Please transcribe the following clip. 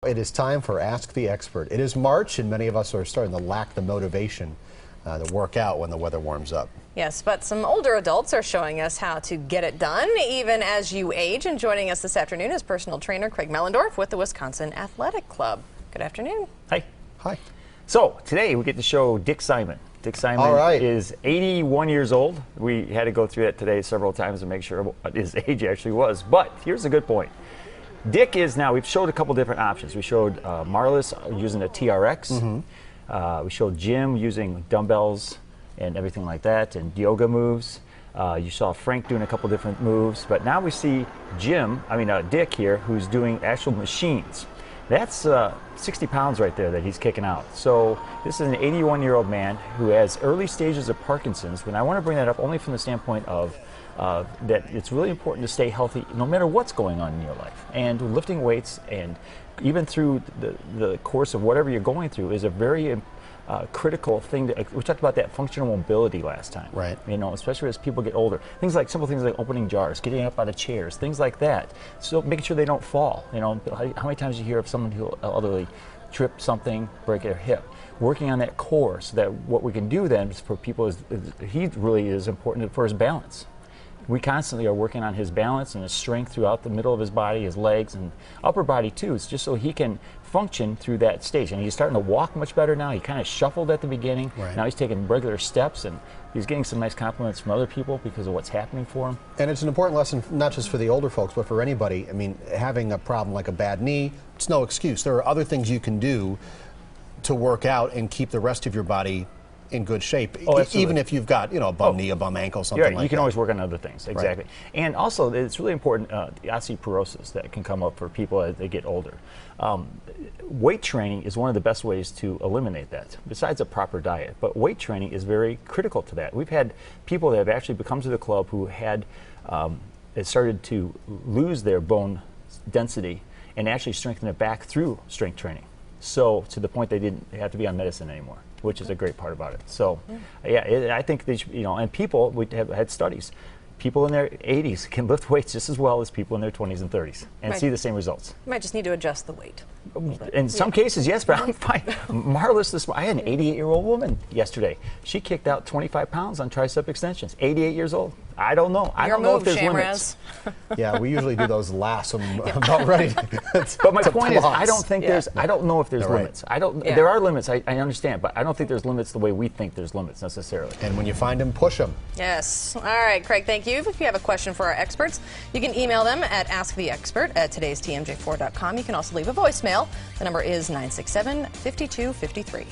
it is time for Ask the Expert. It is March, and many of us are starting to lack the motivation to work out when the weather warms up. Yes, but some older adults are showing us how to get it done, even as you age. And joining us this afternoon is personal trainer Craig Mellendorf with the Wisconsin Athletic Club. Good afternoon. Hi. Hi. So today we get to show Dick Simon. Dick Simon is 81 years old. We had to go through that today several times to make sure what his age actually was. But here's a good point. Dick is now, we've showed a couple different options. We showed Marlis using a TRX. Mm-hmm. We showed Jim using dumbbells and everything like that, and yoga moves. You saw Frank doing a couple different moves. But now we see Dick here, who's doing actual machines. That's 60 pounds right there that he's kicking out. So this is an 81-year-old man who has early stages of Parkinson's. But I want to bring that up only from the standpoint of that it's really important to stay healthy no matter what's going on in your life. And lifting weights, and even through the course of whatever you're going through, is a very critical thing. We talked about that functional mobility last time. Right. You know, especially as people get older. Simple things like opening jars, getting up out of chairs, things like that. So making sure they don't fall. You know, how many times you hear of someone who elderly trip something, break their hip? Working on that core, so that what we can do then for people is he really is important for his balance. We constantly are working on his balance and his strength throughout the middle of his body, his legs and upper body too. It's just so he can function through that stage. And he's starting to walk much better now. He kind of shuffled at the beginning. Right. Now he's taking regular steps, and he's getting some nice compliments from other people because of what's happening for him. And it's an important lesson, not just for the older folks, but for anybody. I mean, having a problem like a bad knee, it's no excuse. There are other things you can do to work out and keep the rest of your body in good shape, even if you've got, a bum knee, a bum ankle, something like that. You can always work on other things, exactly. Right. And also, it's really important, the osteoporosis that can come up for people as they get older. Weight training is one of the best ways to eliminate that, besides a proper diet. But weight training is very critical to that. We've had people that have actually come to the club who had started to lose their bone density and actually strengthen it back through strength training. So to the point they didn't have to be on medicine anymore, which is a great part about it. So, I think they should, and people, we have had studies. People in their 80s can lift weights just as well as people in their 20s and 30s and see the same results. You might just need to adjust the weight. In some cases, yes, but I'm fine. Marvelous. I had an 88-year-old woman yesterday. She kicked out 25 pounds on tricep extensions. 88 years old. I don't know. I don't know if there's limits. Yeah, we usually do those last. I'm about ready. But my point is, I don't think there's. I don't know if there's limits. I don't. There are limits. I understand, but I don't think there's limits the way we think there's limits necessarily. And when you find them, push them. Yes. All right, Craig. Thank you. If you have a question for our experts, you can email them at asktheexpert@todaystmj4.com. You can also leave a voicemail. The number is 967-5253.